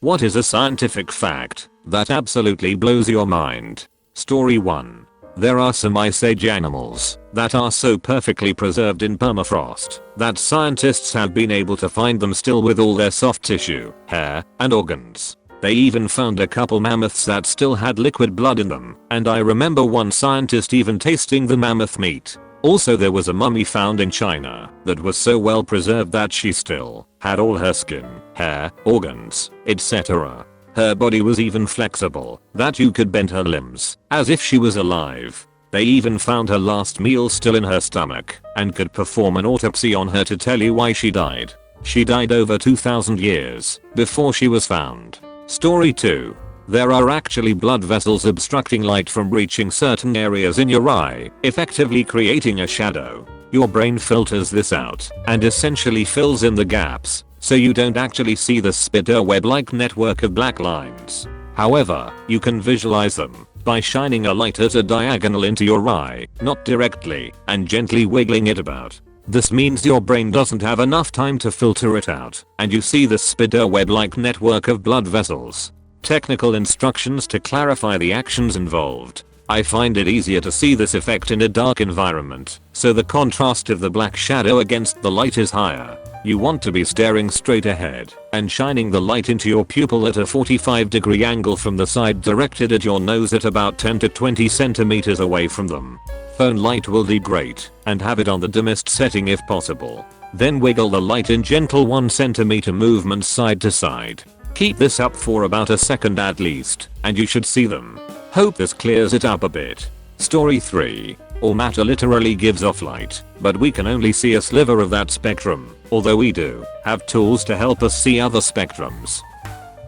What is a scientific fact that absolutely blows your mind? Story 1. There are some ice age animals that are so perfectly preserved in permafrost that scientists have been able to find them still with all their soft tissue, hair, and organs. They even found a couple mammoths that still had liquid blood in them, and I remember one scientist even tasting the mammoth meat. Also, there was a mummy found in China that was so well preserved that she still had all her skin, hair, organs, etc. Her body was even flexible that you could bend her limbs as if she was alive. They even found her last meal still in her stomach and could perform an autopsy on her to tell you why she died. She died over 2000 years before she was found. Story 2. There are actually blood vessels obstructing light from reaching certain areas in your eye, effectively creating a shadow. Your brain filters this out and essentially fills in the gaps, so you don't actually see the spider web-like network of black lines. However, you can visualize them by shining a light at a diagonal into your eye, not directly, and gently wiggling it about. This means your brain doesn't have enough time to filter it out, and you see the spider web-like network of blood vessels. Technical instructions to clarify the actions involved. I find it easier to see this effect in a dark environment, so the contrast of the black shadow against the light is higher. You want to be staring straight ahead and shining the light into your pupil at a 45-degree angle from the side directed at your nose at about 10 to 20 centimeters away from them. Phone light will do great, and have it on the dimmest setting if possible. Then wiggle the light in gentle 1 centimeter movements side to side. Keep this up for about a second at least, and you should see them. Hope this clears it up a bit. Story 3. All matter literally gives off light, but we can only see a sliver of that spectrum, although we do have tools to help us see other spectrums.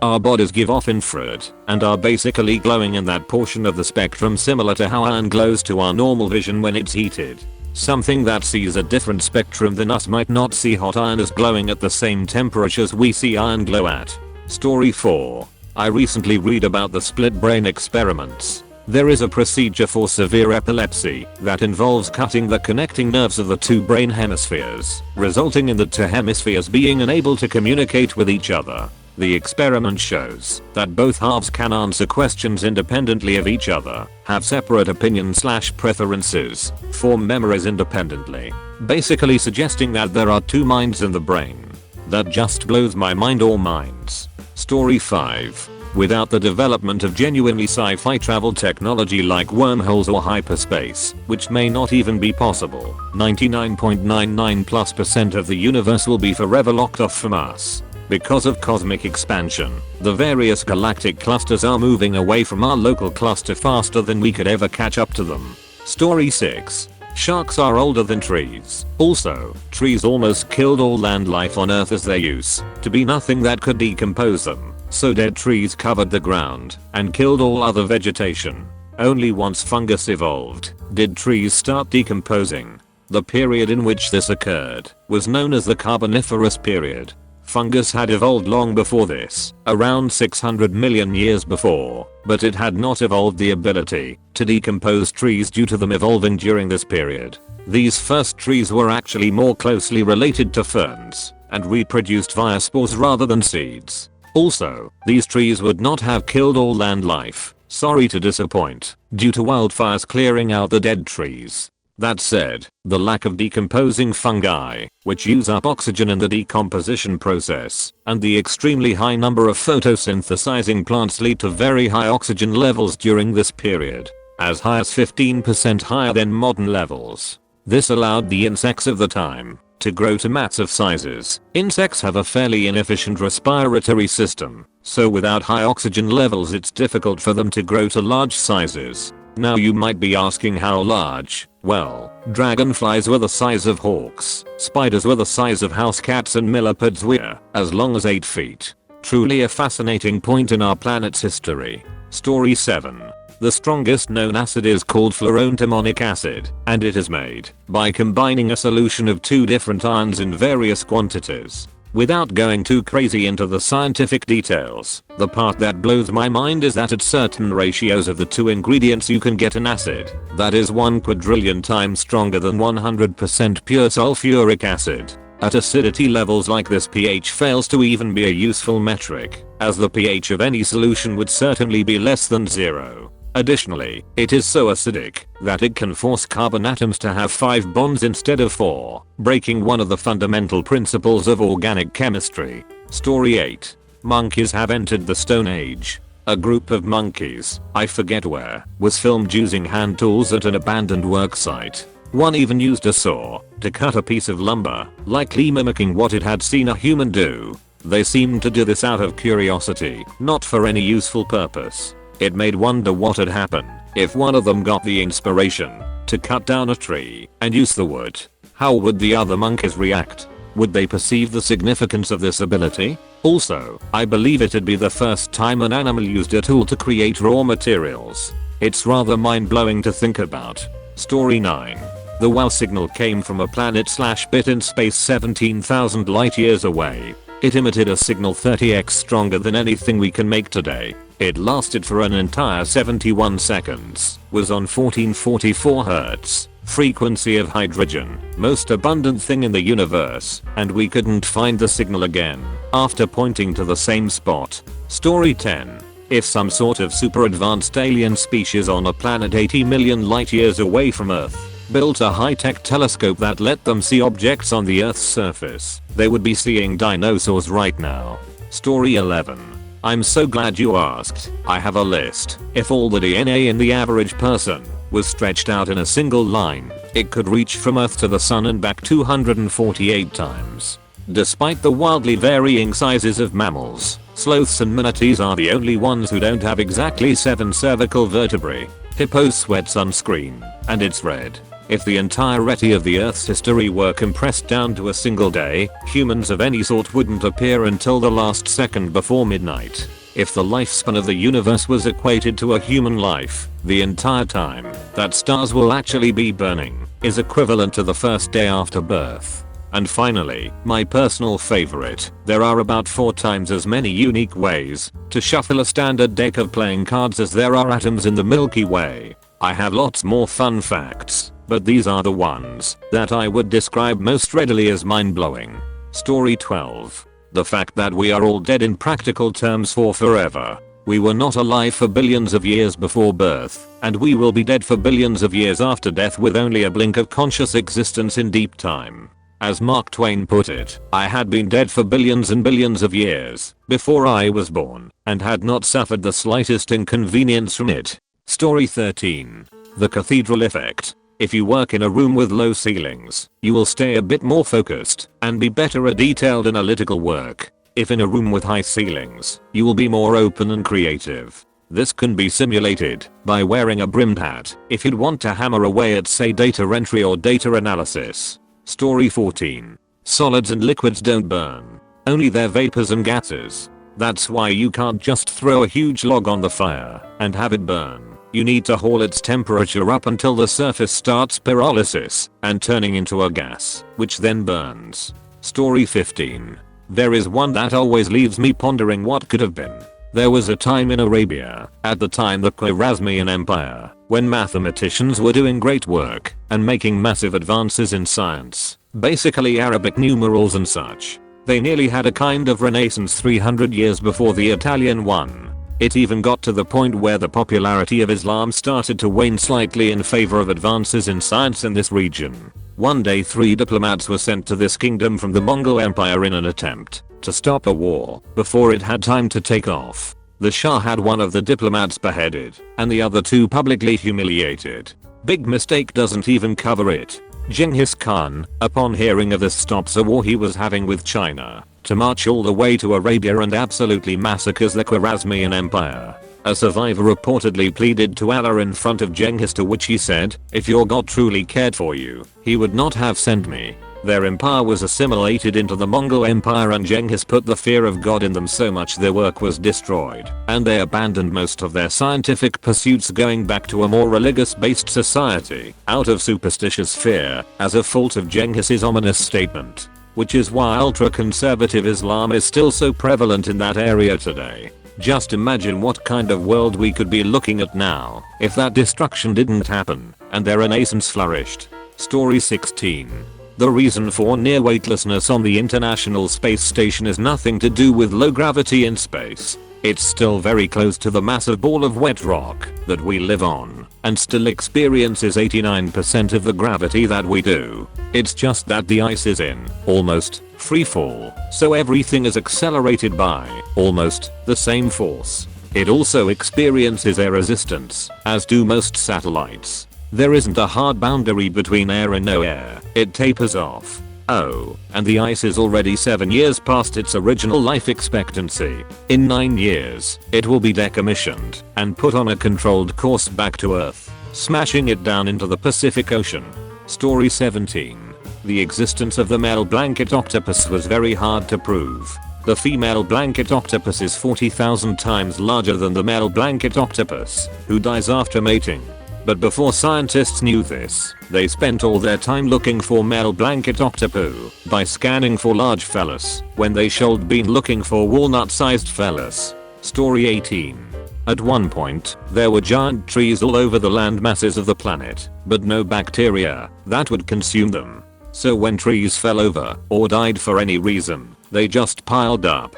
Our bodies give off infrared and are basically glowing in that portion of the spectrum, similar to how iron glows to our normal vision when it's heated. Something that sees a different spectrum than us might not see hot iron as glowing at the same temperatures we see iron glow at. Story 4. I recently read about the split brain experiments. There is a procedure for severe epilepsy that involves cutting the connecting nerves of the two brain hemispheres, resulting in the two hemispheres being unable to communicate with each other. The experiment shows that both halves can answer questions independently of each other, have separate opinions/preferences, form memories independently, basically suggesting that there are two minds in the brain. That just blows my mind or minds. Story 5. Without the development of genuinely sci-fi travel technology like wormholes or hyperspace, which may not even be possible, 99.99%+ of the universe will be forever locked off from us. Because of cosmic expansion, the various galactic clusters are moving away from our local cluster faster than we could ever catch up to them. Story 6. Sharks are older than trees. Also, trees almost killed all land life on Earth as there used to be nothing that could decompose them, so dead trees covered the ground and killed all other vegetation. Only once fungus evolved did trees start decomposing. The period in which this occurred was known as the Carboniferous period. Fungus had evolved long before this, around 600 million years before, but it had not evolved the ability to decompose trees due to them evolving during this period. These first trees were actually more closely related to ferns and reproduced via spores rather than seeds. Also, these trees would not have killed all land life, sorry to disappoint, due to wildfires clearing out the dead trees. That said, the lack of decomposing fungi, which use up oxygen in the decomposition process, and the extremely high number of photosynthesizing plants lead to very high oxygen levels during this period, as high as 15% higher than modern levels. This allowed the insects of the time to grow to massive sizes. Insects have a fairly inefficient respiratory system, so without high oxygen levels it's difficult for them to grow to large sizes. Now you might be asking how large? Well, dragonflies were the size of hawks, spiders were the size of house cats, and millipedes were as long as 8 feet. Truly a fascinating point in our planet's history. Story 7. The strongest known acid is called fluoroantimonic acid, and it is made by combining a solution of two different ions in various quantities. Without going too crazy into the scientific details, the part that blows my mind is that at certain ratios of the two ingredients you can get an acid that is 1 quadrillion times stronger than 100% pure sulfuric acid. At acidity levels like this, pH fails to even be a useful metric, as the pH of any solution would certainly be less than 0. Additionally, it is so acidic that it can force carbon atoms to have 5 bonds instead of 4, breaking one of the fundamental principles of organic chemistry. Story 8. Monkeys have entered the Stone Age. A group of monkeys, I forget where, was filmed using hand tools at an abandoned worksite. One even used a saw to cut a piece of lumber, likely mimicking what it had seen a human do. They seemed to do this out of curiosity, not for any useful purpose. It made wonder what would happen if one of them got the inspiration to cut down a tree and use the wood. How would the other monkeys react? Would they perceive the significance of this ability? Also, I believe it'd be the first time an animal used a tool to create raw materials. It's rather mind-blowing to think about. Story 9. The WOW signal came from a planet/bit in space 17,000 light years away. It emitted a signal 30x stronger than anything we can make today. It lasted for an entire 71 seconds, was on 1444 Hz, frequency of hydrogen, most abundant thing in the universe, and we couldn't find the signal again, after pointing to the same spot. Story 10. If some sort of super advanced alien species on a planet 80 million light years away from Earth built a high-tech telescope that let them see objects on the Earth's surface, they would be seeing dinosaurs right now. Story 11. I'm so glad you asked. I have a list. If all the DNA in the average person was stretched out in a single line, it could reach from Earth to the Sun and back 248 times. Despite the wildly varying sizes of mammals, sloths and manatees are the only ones who don't have exactly 7 cervical vertebrae. Hippos sweat sunscreen, and it's red. If the entirety of the Earth's history were compressed down to a single day, humans of any sort wouldn't appear until the last second before midnight. If the lifespan of the universe was equated to a human life, the entire time that stars will actually be burning is equivalent to the first day after birth. And finally, my personal favorite, there are about 4 times as many unique ways to shuffle a standard deck of playing cards as there are atoms in the Milky Way. I have lots more fun facts, but these are the ones that I would describe most readily as mind-blowing. Story 12. The fact that we are all dead in practical terms for forever. We were not alive for billions of years before birth, and we will be dead for billions of years after death with only a blink of conscious existence in deep time. As Mark Twain put it, I had been dead for billions and billions of years before I was born, and had not suffered the slightest inconvenience from it. Story 13. The cathedral effect. If you work in a room with low ceilings, you will stay a bit more focused and be better at detailed analytical work. If in a room with high ceilings, you will be more open and creative. This can be simulated by wearing a brimmed hat if you'd want to hammer away at, say, data entry or data analysis. Story 14. Solids and liquids don't burn. Only their vapors and gases. That's why you can't just throw a huge log on the fire and have it burn. You need to haul its temperature up until the surface starts pyrolysis and turning into a gas, which then burns. Story 15. There is one that always leaves me pondering what could have been. There was a time in Arabia, at the time the Khwarezmian Empire, when mathematicians were doing great work and making massive advances in science, basically Arabic numerals and such. They nearly had a kind of renaissance 300 years before the Italian one. It even got to the point where the popularity of Islam started to wane slightly in favor of advances in science in this region. One day 3 diplomats were sent to this kingdom from the Mongol Empire in an attempt to stop a war before it had time to take off. The Shah had one of the diplomats beheaded and the other 2 publicly humiliated. Big mistake doesn't even cover it. Genghis Khan, upon hearing of this, stops a war he was having with China to march all the way to Arabia and absolutely massacres the Khwarezmian Empire. A survivor reportedly pleaded to Allah in front of Genghis, to which he said, "If your God truly cared for you, he would not have sent me." Their empire was assimilated into the Mongol Empire, and Genghis put the fear of God in them so much their work was destroyed, and they abandoned most of their scientific pursuits, going back to a more religious-based society, out of superstitious fear, as a fault of Genghis's ominous statement. Which is why ultra-conservative Islam is still so prevalent in that area today. Just imagine what kind of world we could be looking at now if that destruction didn't happen and their renaissance flourished. Story 16. The reason for near weightlessness on the International Space Station is nothing to do with low gravity in space. It's still very close to the massive ball of wet rock that we live on, and still experiences 89% of the gravity that we do. It's just that the ice is in almost free fall, so everything is accelerated by almost the same force. It also experiences air resistance, as do most satellites. There isn't a hard boundary between air and no air. It tapers off. Oh, and the ice is already 7 years past its original life expectancy. In 9 years, it will be decommissioned and put on a controlled course back to Earth, smashing it down into the Pacific Ocean. Story 17. The existence of the male blanket octopus was very hard to prove. The female blanket octopus is 40,000 times larger than the male blanket octopus, who dies after mating. But before scientists knew this, they spent all their time looking for male blanket octopu by scanning for large phallus when they should been looking for walnut-sized phallus. Story 18. At one point, there were giant trees all over the land masses of the planet, but no bacteria that would consume them. So when trees fell over or died for any reason, they just piled up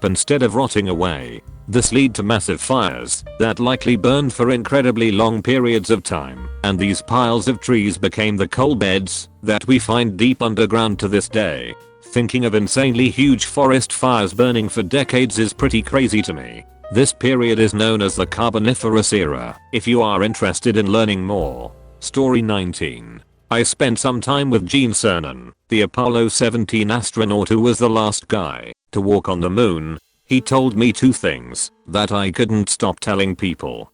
instead of rotting away. This led to massive fires that likely burned for incredibly long periods of time, and these piles of trees became the coal beds that we find deep underground to this day. Thinking of insanely huge forest fires burning for decades is pretty crazy to me. This period is known as the Carboniferous era, if you are interested in learning more. Story 19. I spent some time with Gene Cernan, the Apollo 17 astronaut who was the last guy to walk on the moon. He told me two things that I couldn't stop telling people.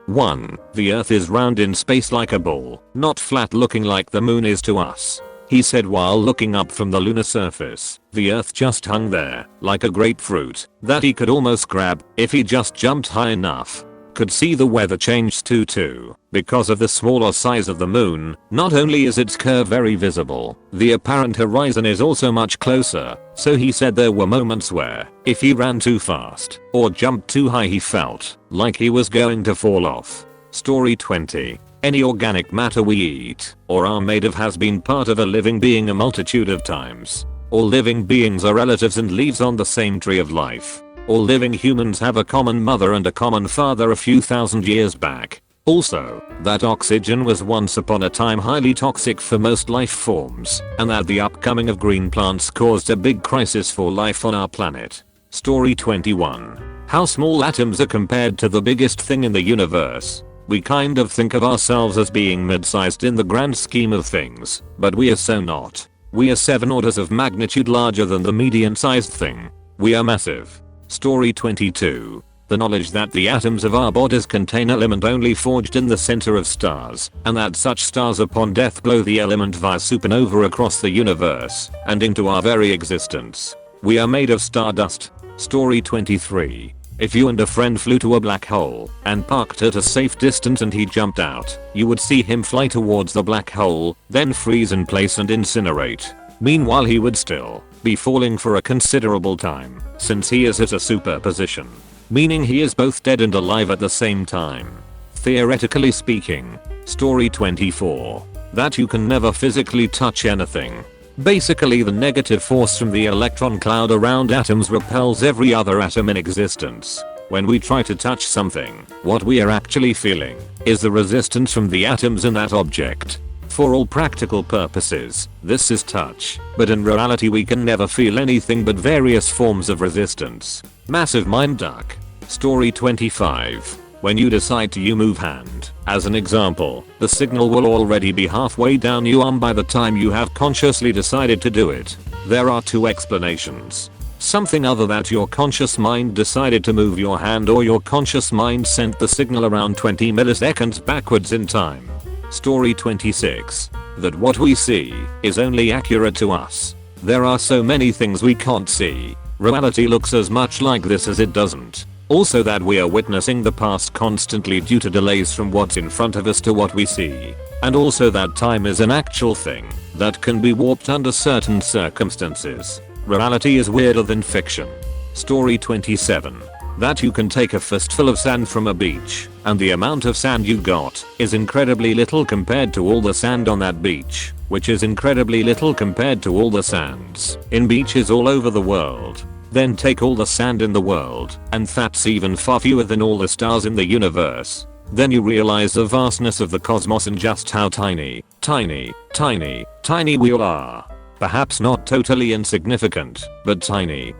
1. The Earth is round in space like a ball, not flat looking like the moon is to us. He said while looking up from the lunar surface, the Earth just hung there like a grapefruit that he could almost grab if he just jumped high enough. Could see the weather change too. Because of the smaller size of the moon, not only is its curve very visible, the apparent horizon is also much closer, so he said there were moments where, if he ran too fast or jumped too high he felt like he was going to fall off. Story 20. Any organic matter we eat or are made of has been part of a living being a multitude of times. All living beings are relatives and leaves on the same tree of life. All living humans have a common mother and a common father a few thousand years back. Also, that oxygen was once upon a time highly toxic for most life forms, and that the upcoming of green plants caused a big crisis for life on our planet. Story 21. How small atoms are compared to the biggest thing in the universe. We kind of think of ourselves as being mid-sized in the grand scheme of things, but we are so not. We are 7 orders of magnitude larger than the median-sized thing. We are massive. Story 22. The knowledge that the atoms of our bodies contain element only forged in the center of stars, and that such stars upon death blow the element via supernova across the universe and into our very existence. We are made of stardust. Story 23. If you and a friend flew to a black hole and parked at a safe distance and he jumped out, you would see him fly towards the black hole, then freeze in place and incinerate. Meanwhile he would still be falling for a considerable time, since he is at a superposition, meaning he is both dead and alive at the same time. Theoretically speaking. Story 24. That you can never physically touch anything. Basically the negative force from the electron cloud around atoms repels every other atom in existence. When we try to touch something, what we are actually feeling is the resistance from the atoms in that object. For all practical purposes, this is touch, but in reality we can never feel anything but various forms of resistance. Massive mind duck. Story 25. When you decide to move hand, as an example, the signal will already be halfway down your arm by the time you have consciously decided to do it. There are two explanations. Something other that your conscious mind decided to move your hand, or your conscious mind sent the signal around 20 milliseconds backwards in time. Story 26. That what we see is only accurate to us. There are so many things we can't see. Reality looks as much like this as it doesn't. Also that we are witnessing the past constantly due to delays from what's in front of us to what we see. And also that time is an actual thing that can be warped under certain circumstances. Reality is weirder than fiction. Story 27. that you can take a fistful of sand from a beach, and the amount of sand you got is incredibly little compared to all the sand on that beach, which is incredibly little compared to all the sands in beaches all over the world. Then take all the sand in the world, and that's even far fewer than all the stars in the universe. Then you realize the vastness of the cosmos and just how tiny we all are. Perhaps not totally insignificant, but tiny.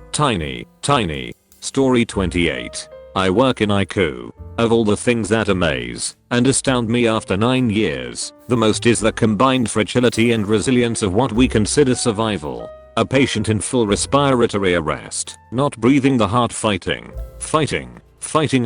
Story 28. I work in IQ. Of all the things that amaze and astound me after 9 years, the most is the combined fragility and resilience of what we consider survival. A patient in full respiratory arrest, not breathing, the heart fighting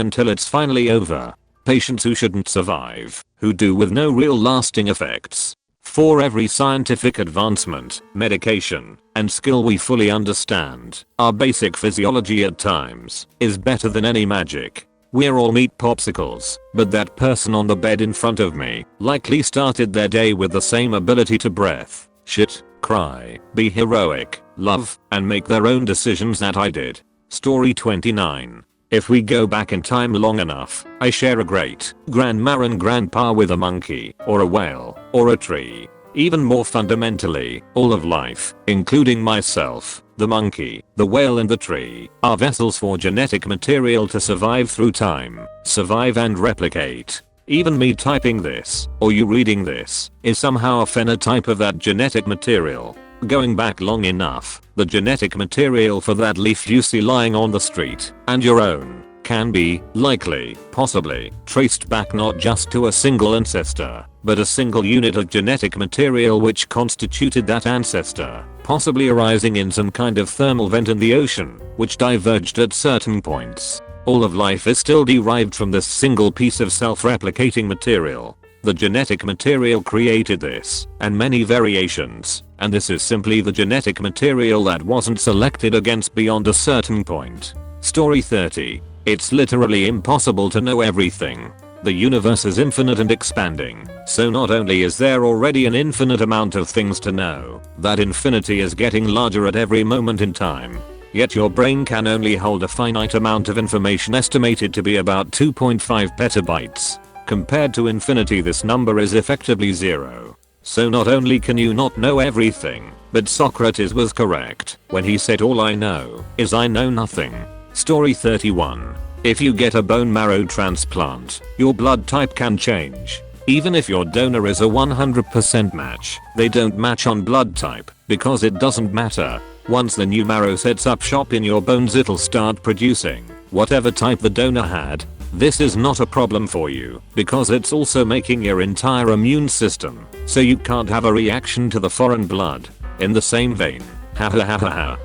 until it's finally over. Patients who shouldn't survive, who do, with no real lasting effects. For every scientific advancement, medication, and skill we fully understand, our basic physiology at times is better than any magic. We're all meat popsicles, but that person on the bed in front of me likely started their day with the same ability to breath, shit, cry, be heroic, love, and make their own decisions that I did. Story 29. If we go back in time long enough, I share a great grandma and grandpa with a monkey, or a whale, or a tree. Even more fundamentally, all of life, including myself, the monkey, the whale and the tree, are vessels for genetic material to survive through time, survive and replicate. Even me typing this, or you reading this, is somehow a phenotype of that genetic material. Going back long enough, the genetic material for that leaf you see lying on the street, and your own, can be, likely, possibly, traced back not just to a single ancestor, but a single unit of genetic material which constituted that ancestor, possibly arising in some kind of thermal vent in the ocean, which diverged at certain points. All of life is still derived from this single piece of self-replicating material. The genetic material created this, and many variations, and this is simply the genetic material that wasn't selected against beyond a certain point. Story 30. It's literally impossible to know everything. The universe is infinite and expanding, so not only is there already an infinite amount of things to know, that infinity is getting larger at every moment in time. Yet your brain can only hold a finite amount of information, estimated to be about 2.5 petabytes. Compared to infinity, this number is effectively zero. So not only can you not know everything, but Socrates was correct when he said all I know is I know nothing. Story 31. If you get a bone marrow transplant, your blood type can change. Even if your donor is a 100% match, they don't match on blood type, because it doesn't matter. Once the new marrow sets up shop in your bones, it'll start producing whatever type the donor had. This is not a problem for you, because it's also making your entire immune system, so you can't have a reaction to the foreign blood. In the same vein,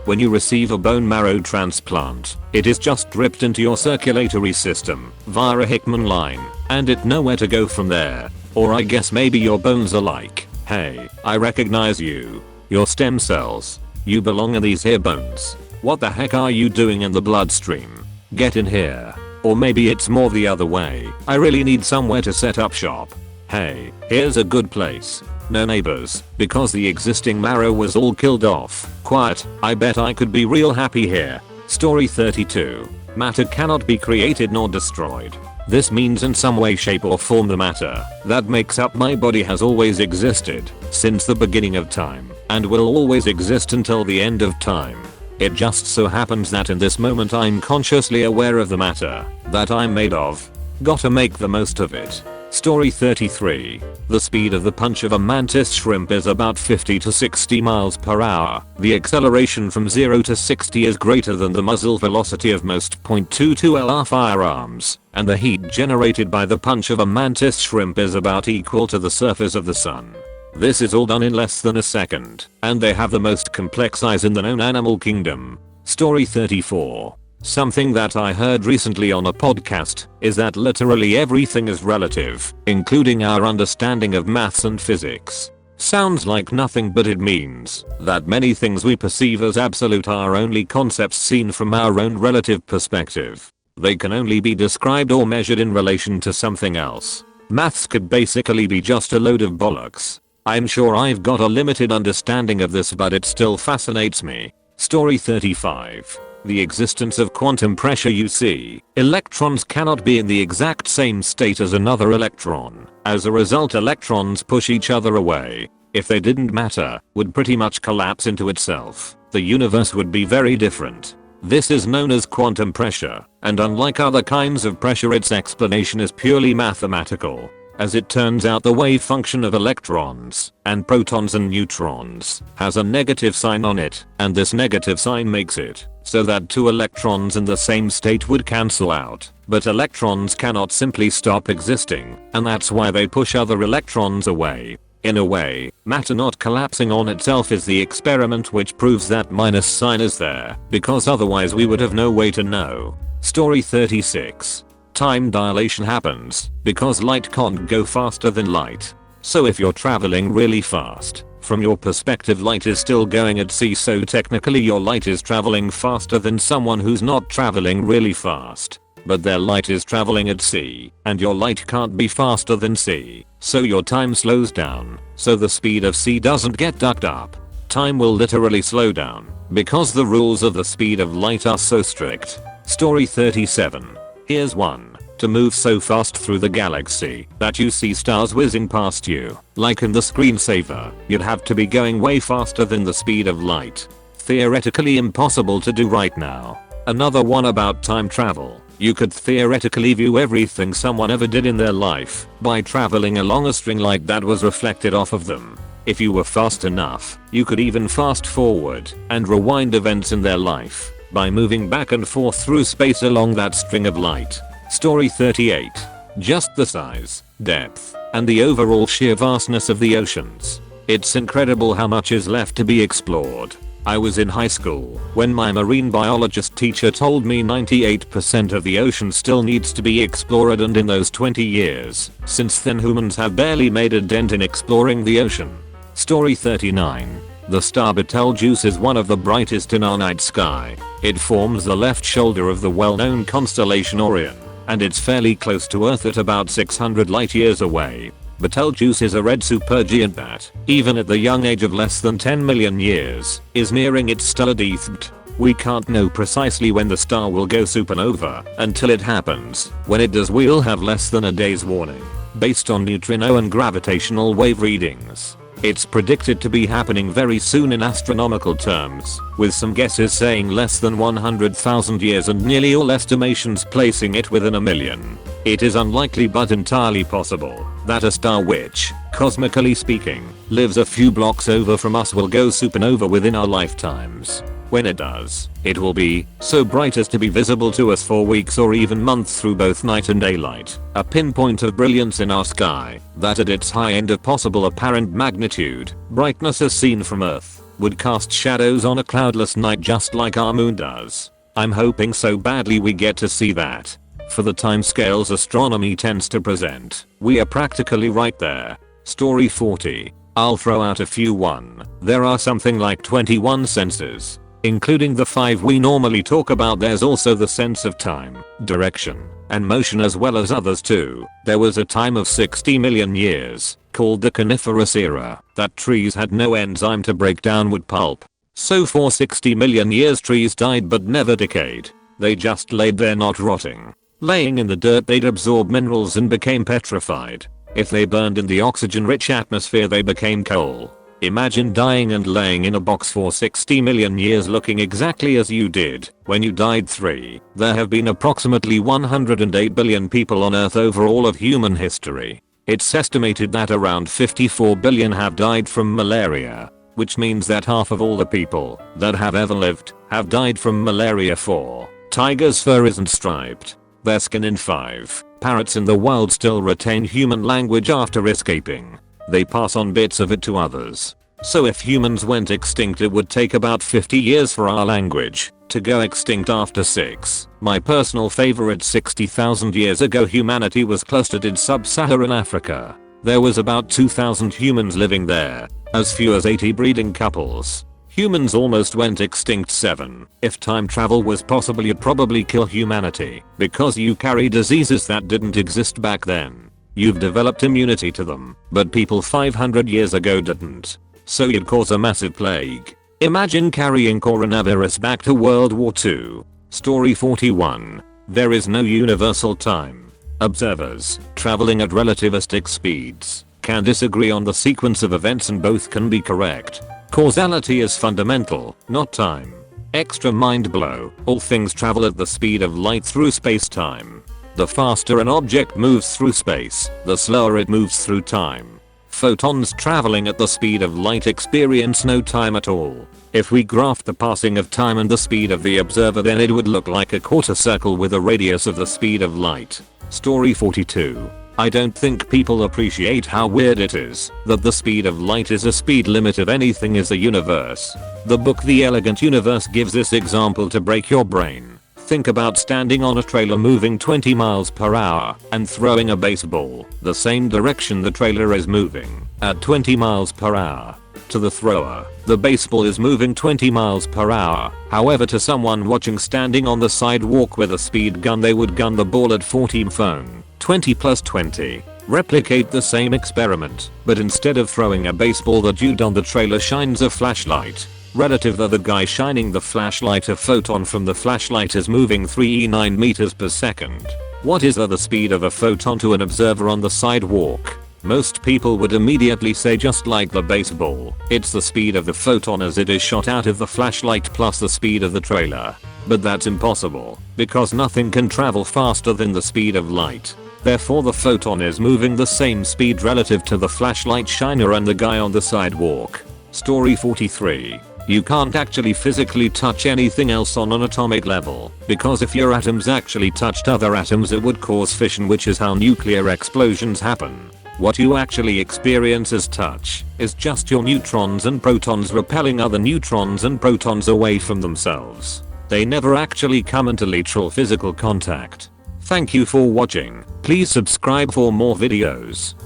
when you receive a bone marrow transplant, it is just dripped into your circulatory system via a Hickman line, and it nowhere to go from there. Or I guess maybe your bones are like, hey, I recognize you. Your stem cells. You belong in these here bones. What the heck are you doing in the bloodstream? Get in here. Or maybe it's more the other way. I really need somewhere to set up shop. Hey, here's a good place. No neighbors, because the existing marrow was all killed off. Quiet, I bet I could be real happy here. Story 32. Matter cannot be created nor destroyed. This means in some way, shape or form the matter that makes up my body has always existed since the beginning of time and will always exist until the end of time. It just so happens that in this moment I'm consciously aware of the matter that I'm made of. Gotta make the most of it. Story 33. The speed of the punch of a mantis shrimp is about 50 to 60 miles per hour. The acceleration from 0 to 60 is greater than the muzzle velocity of most .22 LR firearms, and the heat generated by the punch of a mantis shrimp is about equal to the surface of the sun. This is all done in less than a second, and they have the most complex eyes in the known animal kingdom. Story 34. Something that I heard recently on a podcast is that literally everything is relative, including our understanding of maths and physics. Sounds like nothing, but it means that many things we perceive as absolute are only concepts seen from our own relative perspective. They can only be described or measured in relation to something else. Maths could basically be just a load of bollocks. I'm sure I've got a limited understanding of this, but it still fascinates me. Story 35. the existence of quantum pressure. You see, electrons cannot be in the exact same state as another electron. As a result, electrons push each other away. If they didn't, matter would pretty much collapse into itself. The universe would be very different. This is known as quantum pressure, and unlike other kinds of pressure, its explanation is purely mathematical. As it turns out, the wave function of electrons and protons and neutrons has a negative sign on it, and this negative sign makes it so that two electrons in the same state would cancel out. But electrons cannot simply stop existing, and that's why they push other electrons away. In a way, matter not collapsing on itself is the experiment which proves that minus sign is there, because otherwise we would have no way to know. Story 36. Time dilation happens because light can't go faster than light. So if you're traveling really fast, from your perspective light is still going at c, so technically your light is traveling faster than someone who's not traveling really fast. But their light is traveling at c, and your light can't be faster than c, so your time slows down, so the speed of c doesn't get ducked up. Time will literally slow down, because the rules of the speed of light are so strict. Story 37. Here's one. To move so fast through the galaxy that you see stars whizzing past you, like in the screensaver, you'd have to be going way faster than the speed of light. Theoretically impossible to do right now. Another one about time travel. You could theoretically view everything someone ever did in their life by traveling along a string light that was reflected off of them. If you were fast enough, you could even fast forward and rewind events in their life by moving back and forth through space along that string of light. Story 38. Just the size, depth, and the overall sheer vastness of the oceans. It's incredible how much is left to be explored. I was in high school when my marine biologist teacher told me 98% of the ocean still needs to be explored, and in those 20 years since then humans have barely made a dent in exploring the ocean. Story 39. The star Betelgeuse is one of the brightest in our night sky. It forms the left shoulder of the well-known constellation Orion, and it's fairly close to Earth at about 600 light years away. Betelgeuse is a red supergiant that, even at the young age of less than 10 million years, is nearing its stellar death. We can't know precisely when the star will go supernova until it happens. When it does, we'll have less than a day's warning, based on neutrino and gravitational wave readings. It's predicted to be happening very soon in astronomical terms, with some guesses saying less than 100,000 years and nearly all estimations placing it within a million. It is unlikely but entirely possible that a star which, cosmically speaking, lives a few blocks over from us will go supernova within our lifetimes. When it does, it will be so bright as to be visible to us for weeks or even months through both night and daylight, a pinpoint of brilliance in our sky that at its high end of possible apparent magnitude, brightness as seen from Earth, would cast shadows on a cloudless night just like our moon does. I'm hoping so badly we get to see that. For the timescales astronomy tends to present, we are practically right there. Story 40. I'll throw out a few. 1. There are something like 21 senses, including the 5 we normally talk about. There's also the sense of time, direction, and motion, as well as others too. There was a time of 60 million years, called the Coniferous era, that trees had no enzyme to break down wood pulp. So for 60 million years trees died but never decayed. They just laid there not rotting. Laying in the dirt they'd absorb minerals and became petrified. If they burned in the oxygen-rich atmosphere they became coal. Imagine dying and laying in a box for 60 million years looking exactly as you did when you died. 3. There have been approximately 108 billion people on Earth over all of human history. It's estimated that around 54 billion have died from malaria, which means that half of all the people that have ever lived have died from malaria. 4. Tigers' fur isn't striped. Their skin. In 5. Parrots in the wild still retain human language after escaping. They pass on bits of it to others. So if humans went extinct it would take about 50 years for our language to go extinct after 6. My personal favorite: 60,000 years ago humanity was clustered in sub-Saharan Africa. There was about 2,000 humans living there, as few as 80 breeding couples. Humans almost went extinct. 7. If time travel was possible you'd probably kill humanity because you carry diseases that didn't exist back then. You've developed immunity to them, but people 500 years ago didn't. So you'd cause a massive plague. Imagine carrying coronavirus back to World War II. Story 41. There is no universal time. Observers, traveling at relativistic speeds, can disagree on the sequence of events and both can be correct. Causality is fundamental, not time. Extra mind blow, all things travel at the speed of light through space-time. The faster an object moves through space, the slower it moves through time. Photons traveling at the speed of light experience no time at all. If we graphed the passing of time and the speed of the observer, then it would look like a quarter circle with a radius of the speed of light. Story 42. I don't think people appreciate how weird it is that the speed of light is a speed limit of anything is the universe. The book The Elegant Universe gives this example to break your brain. Think about standing on a trailer moving 20 miles per hour and throwing a baseball the same direction the trailer is moving at 20 miles per hour. To the thrower, the baseball is moving 20 miles per hour. However, to someone watching standing on the sidewalk with a speed gun, they would gun the ball at 40 phone. 20 plus 20. Replicate the same experiment, but instead of throwing a baseball, the dude on the trailer shines a flashlight. Relative to the guy shining the flashlight, a photon from the flashlight is moving 3.9 meters per second. What is the speed of a photon to an observer on the sidewalk? Most people would immediately say, just like the baseball, it's the speed of the photon as it is shot out of the flashlight plus the speed of the trailer. But that's impossible, because nothing can travel faster than the speed of light. Therefore the photon is moving the same speed relative to the flashlight shiner and the guy on the sidewalk. Story 43. You can't actually physically touch anything else on an atomic level, because if your atoms actually touched other atoms it would cause fission, which is how nuclear explosions happen. What you actually experience as touch is just your neutrons and protons repelling other neutrons and protons away from themselves. They never actually come into literal physical contact. Thank you for watching. Please subscribe for more videos.